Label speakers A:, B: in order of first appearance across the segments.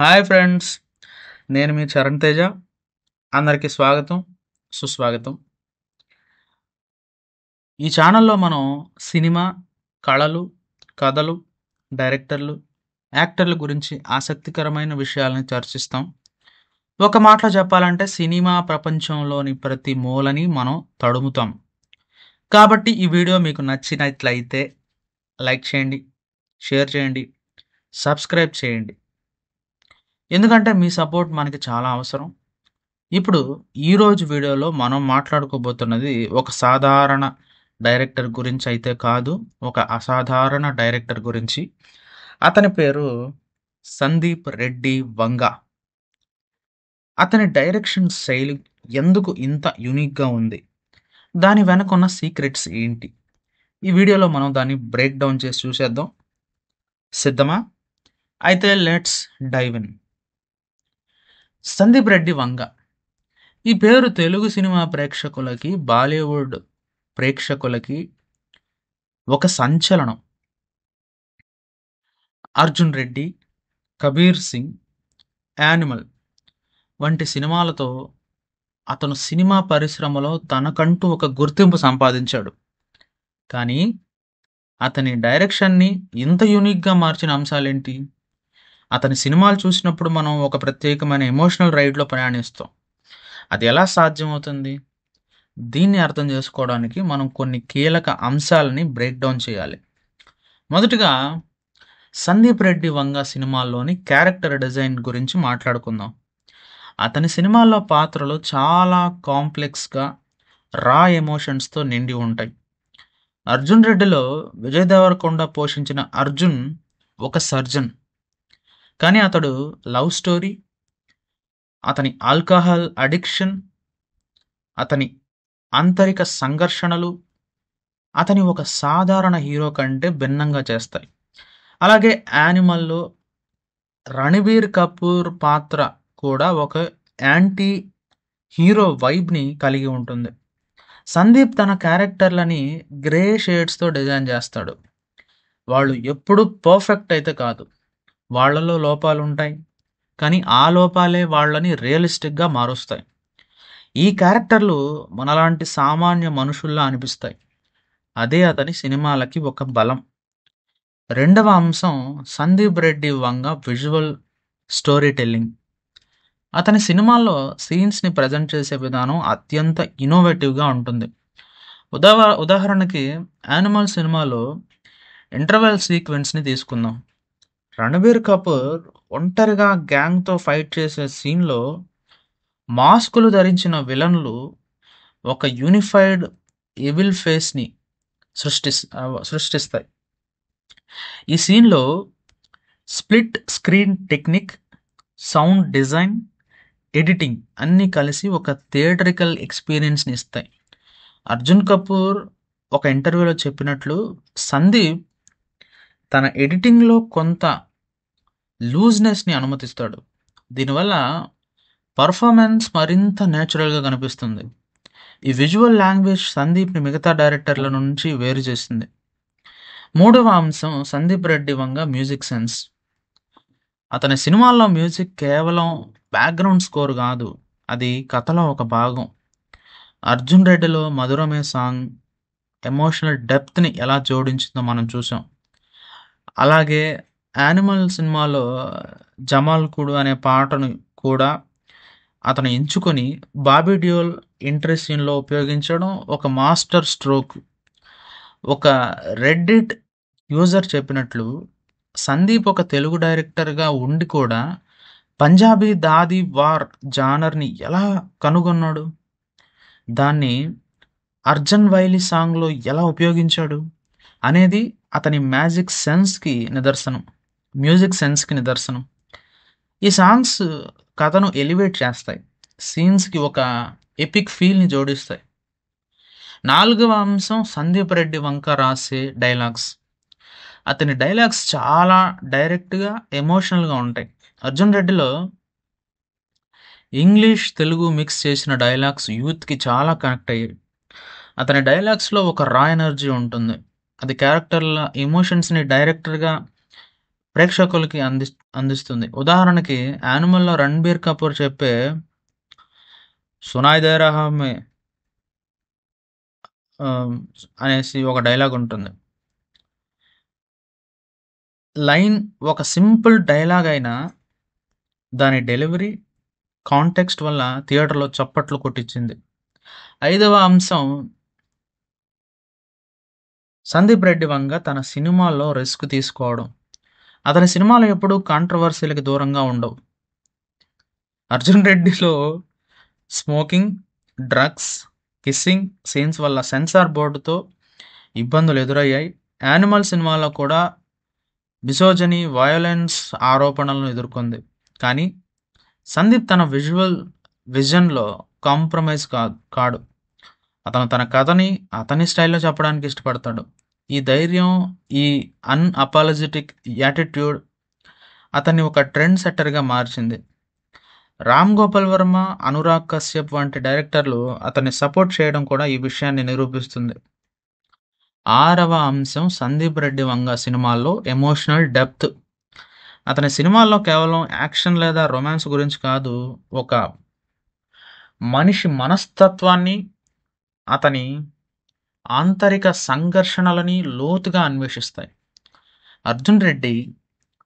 A: Hi friends, నేను మీ చరణ్ తేజ. అందరికీ స్వాగతం, సుస్వాగతం. ఈ ఛానల్లో మనం సినిమా, కళలు, కథలు, డైరెక్టర్లు, యాక్టర్ల గురించి ఆసక్తికరమైన విషయాలను చర్చిస్తాం. ఒక మాటలో చెప్పాలంటే సినిమా ప్రపంచంలోని ప్రతి మూలని మనం తడుముతాం. కాబట్టి ఈ వీడియో మీకు నచ్చినట్లయితే లైక్ చేయండి, షేర్ చేయండి, సబ్స్క్రైబ్ చేయండి. ఎందుకంటే మీ సపోర్ట్ మనకి చాలా అవసరం. ఇప్పుడు ఈరోజు వీడియోలో మనం మాట్లాడుకోబోతున్నది ఒక సాధారణ డైరెక్టర్ గురించి అయితే కాదు, ఒక అసాధారణ డైరెక్టర్ గురించి. అతని పేరు సందీప్ రెడ్డి వంగ. అతని డైరెక్షన్ శైలి ఎందుకు ఇంత యూనిక్గా ఉంది, దాని వెనక ఉన్న సీక్రెట్స్ ఏంటి, ఈ వీడియోలో మనం దాన్ని బ్రేక్ డౌన్ చేసి చూసేద్దాం. సిద్ధమా? అయితే let's dive in. Sandeep Reddy Vanga ఈ పేరు తెలుగు సినిమా ప్రేక్షకులకి, బాలీవుడ్ ప్రేక్షకులకి ఒక సంచలనం. అర్జున్ రెడ్డి, కబీర్ సింగ్, యానిమల్ వంటి సినిమాలతో అతను సినిమా పరిశ్రమలో తనకంటూ ఒక గుర్తింపు సంపాదించాడు. కానీ అతని డైరెక్షన్ని ఇంత యూనిక్గా మార్చిన అంశాలేంటి? అతని సినిమాలు చూసినప్పుడు మనం ఒక ప్రత్యేకమైన ఎమోషనల్ రైడ్లో ప్రయాణిస్తాం. అది ఎలా సాధ్యమవుతుంది? దీన్ని అర్థం చేసుకోవడానికి మనం కొన్ని కీలక అంశాలని బ్రేక్ డౌన్ చేయాలి. మొదటిగా సందీప్ రెడ్డి వంగ సినిమాల్లోని క్యారెక్టర్ డిజైన్ గురించి మాట్లాడుకుందాం. అతని సినిమాల్లో పాత్రలు చాలా కాంప్లెక్స్గా, రా ఎమోషన్స్తో నిండి ఉంటాయి. అర్జున్ రెడ్డిలో విజయ్ దేవరకొండ పోషించిన అర్జున్ ఒక సర్జన్, కానీ అతడు లవ్ స్టోరీ, అతని ఆల్కహాల్ అడిక్షన్, అతని ఆంతరిక సంఘర్షణలు అతని ఒక సాధారణ హీరో కంటే భిన్నంగా చేస్తాయి. అలాగే యానిమల్లో రణబీర్ కపూర్ పాత్ర కూడా ఒక యాంటీ హీరో వైబ్ని కలిగి ఉంటుంది. సందీప్ తన క్యారెక్టర్లని గ్రే షేడ్స్తో డిజైన్ చేస్తాడు. వాళ్ళు ఎప్పుడూ పర్ఫెక్ట్ అయితే కాదు, వాళ్ళలో లోపాలు ఉంటాయి, కానీ ఆ లోపాలే వాళ్ళని రియలిస్టిక్గా మారుస్తాయి. ఈ క్యారెక్టర్లు మనలాంటి సామాన్య మనుషుల్లా అనిపిస్తాయి. అదే అతని సినిమాలకి ఒక బలం. రెండవ అంశం సందీప్ రెడ్డి వంగ విజువల్ స్టోరీ టెల్లింగ్. అతని సినిమాల్లో సీన్స్ని ప్రజెంట్ చేసే విధానం అత్యంత ఇన్నోవేటివ్గా ఉంటుంది. ఉదాహరణకి యానిమల్ సినిమాలో ఇంటర్వెల్ సీక్వెన్స్ని తీసుకుందాం. రణబీర్ కపూర్ ఒంటరిగా గ్యాంగ్తో ఫైట్ చేసే సీన్లో మాస్కులు ధరించిన విలన్లు ఒక యూనిఫైడ్ ఎవిల్ ఫేస్ని సృష్టిస్తాయి. ఈ సీన్లో split screen technique, sound design, editing అన్నీ కలిసి ఒక థియేటరికల్ ఎక్స్పీరియన్స్ని ఇస్తాయి. అర్జున్ కపూర్ ఒక ఇంటర్వ్యూలో చెప్పినట్లు, సందీప్ తన ఎడిటింగ్లో కొంత లూజ్నెస్ని అనుమతిస్తాడు. దీనివల్ల పర్ఫార్మెన్స్ మరింత న్యాచురల్గా కనిపిస్తుంది. ఈ విజువల్ లాంగ్వేజ్ సందీప్ని మిగతా డైరెక్టర్ల నుంచి వేరు చేసింది. మూడవ అంశం సందీప్ రెడ్డి వంగ మ్యూజిక్ సెన్స్. అతని సినిమాల్లో మ్యూజిక్ కేవలం బ్యాక్గ్రౌండ్ స్కోర్ కాదు, అది కథలో ఒక భాగం. అర్జున్ రెడ్డిలో మధురమే సాంగ్ ఎమోషనల్ డెప్త్ని ఎలా జోడించిందో మనం చూసాం. అలాగే యానిమల్ సినిమాలో జమాల్ కుడు అనే పాటను కూడా అతను ఎంచుకొని బాబీ డియోల్ ఎంట్రీ సీన్లో ఉపయోగించడం ఒక మాస్టర్ స్ట్రోక్. ఒక రెడ్డిట్ యూజర్ చెప్పినట్లు, సందీప్ ఒక తెలుగు డైరెక్టర్గా ఉండి కూడా పంజాబీ దాది వార్ జానర్ని ఎలా కనుగొన్నాడు, దాన్ని అర్జన్ వైలీ సాంగ్లో ఎలా ఉపయోగించాడు అనేది అతని మ్యూజిక్ సెన్స్కి నిదర్శనం. ఈ సాంగ్స్ కథను ఎలివేట్ చేస్తాయి, సీన్స్కి ఒక ఎపిక్ ఫీల్ని జోడిస్తాయి. నాలుగవ అంశం సందీప్ రెడ్డి వంక రాసే డైలాగ్స్. అతని డైలాగ్స్ చాలా డైరెక్ట్గా, ఎమోషనల్గా ఉంటాయి. అర్జున్ రెడ్డిలో ఇంగ్లీష్ తెలుగు మిక్స్ చేసిన డైలాగ్స్ యూత్కి చాలా కనెక్ట్ అయ్యాయి. అతని డైలాగ్స్లో ఒక రా ఎనర్జీ ఉంటుంది, అది క్యారెక్టర్ల ఎమోషన్స్ని డైరెక్టర్గా ప్రేక్షకులకి అందిస్తుంది. ఉదాహరణకి 'యానిమల్‌లో' రణబీర్ కపూర్ చెప్పే 'సునాయ్ దే రహా మే' ఆహ్, అనేసి ఒక డైలాగ్ ఉంటుంది. లైన్ ఒక సింపుల్ డైలాగ్ అయినా దాని డెలివరీ, కాంటెక్స్ట్ వల్ల థియేటర్‌లో చప్పట్లు కొట్టించింది. ఐదవ అంశం సందీప్ రెడ్డి వంగ తన సినిమాల్లో రిస్క్ తీసుకోవడం. అతని సినిమాలు ఎప్పుడూ కాంట్రోవర్సీ‌లకి దూరంగా ఉండవు. 'అర్జున్ రెడ్డి'లో స్మోకింగ్, డ్రగ్స్, కిస్సింగ్ సీన్స్ వల్ల సెన్సార్ బోర్డుతో ఇబ్బందులు ఎదురయ్యాయి. 'యానిమల్' సినిమాలో కూడా మిసోజనీ, వయలెన్స్ ఆరోపణలను ఎదుర్కొంది. కానీ సందీప్ తన విజన్‌లో కాంప్రమైజ్ కాడు. అతను తన కథని అతని స్టైల్‌లో చెప్పడానికి ఇష్టపడతాడు. ఈ ధైర్యం, ఈ అన్‌అపాలజెటిక్ యాటిట్యూడ్ అతన్ని ఒక ట్రెండ్ సెట్టర్‌గా మార్చింది. రామ్ గోపాల్ వర్మ, అనురాగ్ కశ్యప్ వంటి డైరెక్టర్లు అతన్ని సపోర్ట్ చేయడం కూడా ఈ విషయాన్ని నిరూపిస్తుంది. ఆరవ అంశం సందీప్ రెడ్డి వంగ సినిమాల్లో ఎమోషనల్ డెప్త్. అతని సినిమాల్లో కేవలం యాక్షన్ లేదా రొమాన్స్ గురించి కాదు, ఒక మనిషి మనస్తత్వాన్ని, అతని ఆంతరిక సంఘర్షణలని లోతుగా అన్వేషిస్తాయి. 'అర్జున్ రెడ్డి'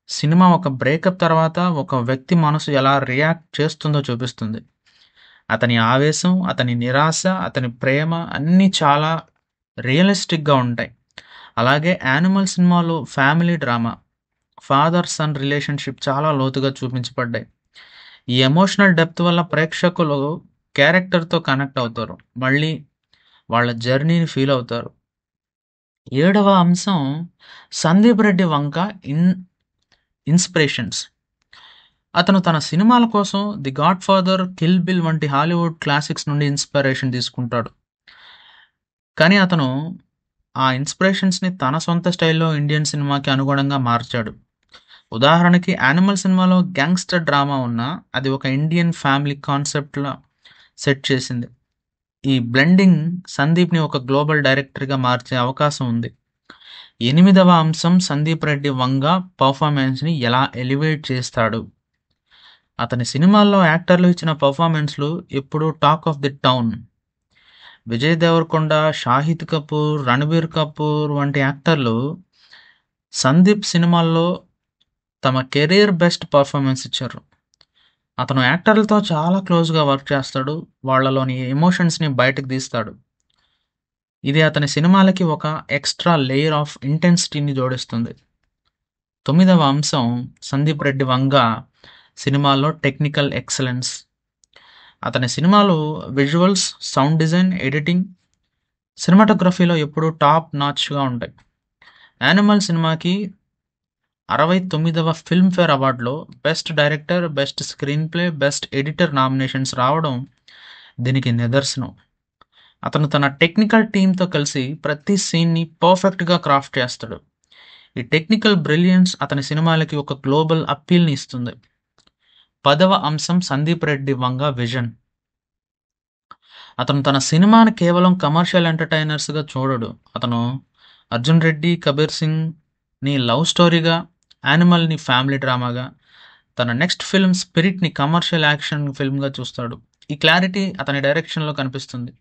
A: సినిమా ఒక బ్రేకప్ తర్వాత ఒక వ్యక్తి మనసు ఎలా రియాక్ట్ చేస్తుందో చూపిస్తుంది. అతని ఆవేశం, అతని నిరాశ, అతని ప్రేమ అన్నీ చాలా రియలిస్టిక్‌గా ఉంటాయి. అలాగే 'యానిమల్' సినిమాలో family drama, father son relationship చాలా లోతుగా చూపించబడ్డాయి. ఈ ఎమోషనల్ డెప్త్ వల్ల ప్రేక్షకులు క్యారెక్టర్‌తో కనెక్ట్ అవుతారు. మళ్ళీ వాళ్ళ జర్నీని ఫీల్ అవుతారు. ఏడవ అంశం సందీప్ రెడ్డి వంక ఇన్స్పిరేషన్స్. అతను తన సినిమాల కోసం 'the God father', 'kill bill' వంటి హాలీవుడ్ క్లాసిక్స్ నుండి ఇన్స్పిరేషన్ తీసుకుంటాడు. కానీ అతను ఆ ఇన్స్పిరేషన్స్‌ని తన సొంత స్టైల్‌లో ఇండియన్ సినిమాకి అనుగుణంగా మార్చాడు. ఉదాహరణకి 'యానిమల్' సినిమాలో గ్యాంగ్స్టర్ డ్రామా ఉన్నా అది ఒక ఇండియన్ ఫ్యామిలీ కాన్సెప్ట్‌లా సెట్ చేసింది. ఈ బ్లెండింగ్ సందీప్‌ని ఒక గ్లోబల్ డైరెక్టర్‌గా మార్చే అవకాశం ఉంది. ఎనిమిదవ అంశం సందీప్ రెడ్డి వంగ పర్ఫార్మెన్స్‌ని ఎలా ఎలివేట్ చేస్తాడు. అతని సినిమాల్లో యాక్టర్లు ఇచ్చిన పర్ఫార్మెన్స్‌లు ఎప్పుడూ talk of the town. Vijay Deverakonda, Shahid Kapoor, Ranbir Kapoor వంటి యాక్టర్లు సందీప్ సినిమాల్లో తమ కెరీర్ బెస్ట్ పర్ఫార్మెన్స్ ఇచ్చారు. అతను యాక్టర్లతో చాలా క్లోజ్‌గా వర్క్ చేస్తాడు. వాళ్ళలోని ఎమోషన్స్‌ని బయటకు తీస్తాడు. ఇది అతని సినిమాలకి ఒక ఎక్స్‌ట్రా లేయర్ ఆఫ్ ఇంటెన్సిటీని జోడిస్తుంది. తొమ్మిదవ అంశం సందీప్ రెడ్డి వంగ సినిమాల్లో టెక్నికల్ ఎక్సలెన్స్. అతని సినిమాలు విజువల్స్, సౌండ్ డిజైన్, ఎడిటింగ్, సినిమాటోగ్రఫీలో ఎప్పుడూ టాప్ నాచ్‌గా ఉంటాయి. 'యానిమల్' సినిమాకి 69వ ఫిల్మ్‌ఫేర్ అవార్డులో best director, best screenplay, best editor nominations రావడం దీనికి నిదర్శనం. అతను తన టెక్నికల్ టీమ్‌తో కలిసి ప్రతి సీన్‌ని పర్ఫెక్ట్‌గా క్రాఫ్ట్ చేస్తాడు. ఈ టెక్నికల్ బ్రిలియన్స్ అతని సినిమాలకి ఒక గ్లోబల్ అప్పీల్‌ని ఇస్తుంది. 10వ అంశం సందీప్ రెడ్డి వంగ విజన్. అతను తన సినిమాని కేవలం కమర్షియల్ ఎంటర్‌టైనర్స్‌గా చూడడు. అతను 'అర్జున్ రెడ్డి', 'కబీర్ సింగ్'ని లవ్ స్టోరీగా, 'యానిమల్'ని ఫ్యామిలీ డ్రామాగా, తన నెక్స్ట్ ఫిల్మ్ 'స్పిరిట్'ని కమర్షియల్ యాక్షన్ ఫిల్మ్‌గా చూస్తాడు. ఈ క్లారిటీ అతని డైరెక్షన్‌లో కనిపిస్తుంది.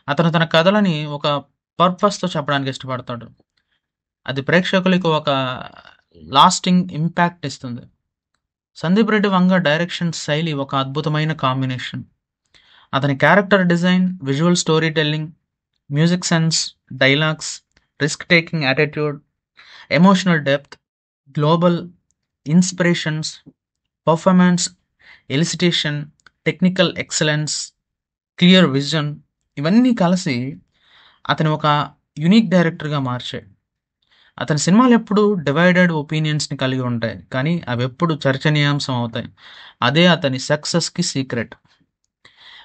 A: అతను తన కథలని ఒక పర్పస్‌తో చెప్పడానికి ఇష్టపడతాడు. అది ప్రేక్షకులకు ఒక లాస్టింగ్ ఇంపాక్ట్ ఇస్తుంది. సందీప్ రెడ్డి వంగ డైరెక్షన్ శైలి ఒక అద్భుతమైన కాంబినేషన్. అతని character design, visual storytelling, music sense, dialogues, risk taking attitude, emotional depth, global inspirations, performance elicitation, technical excellence, clear vision ఇవన్నీ కలిసి అతను ఒక యూనిక్ డైరెక్టర్‌గా మార్చాయి. అతని సినిమాలు ఎప్పుడూ డివైడెడ్ ఒపీనియన్స్‌ని కలిగి ఉంటాయి. కానీ అవెప్పుడు చర్చనీయాంశం అవుతాయి. అదే అతని సక్సెస్‌కి సీక్రెట్.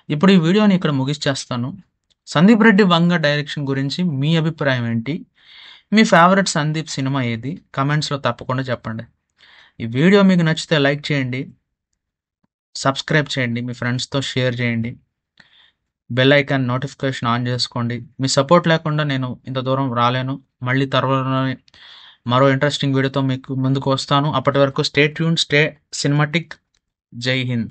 A: ఇప్పుడు ఈ వీడియోని ఇక్కడ ముగిచ్చేస్తాను. సందీప్ రెడ్డి వంగ డైరెక్షన్ గురించి మీ అభిప్రాయం ఏంటి? మీ ఫేవరెట్ సందీప్ సినిమా ఏది? కామెంట్స్‌లో తప్పకుండా చెప్పండి. ఈ వీడియో మీకు నచ్చితే లైక్ చేయండి. సబ్స్క్రైబ్ చేయండి. మీ ఫ్రెండ్స్‌తో షేర్ చేయండి. బెల్ ఐకాన్ నోటిఫికేషన్ ఆన్ చేసుకోండి. మీ సపోర్ట్ లేకుండా నేను ఇంత దూరం రాలేను. మళ్ళీ త్వరలోనే మరో ఇంట్రెస్టింగ్ వీడియోతో మీకు ముందుకు వస్తాను. అప్పటి వరకు స్టే ట్యూన్, స్టే సినిమాటిక్. జై హింద్.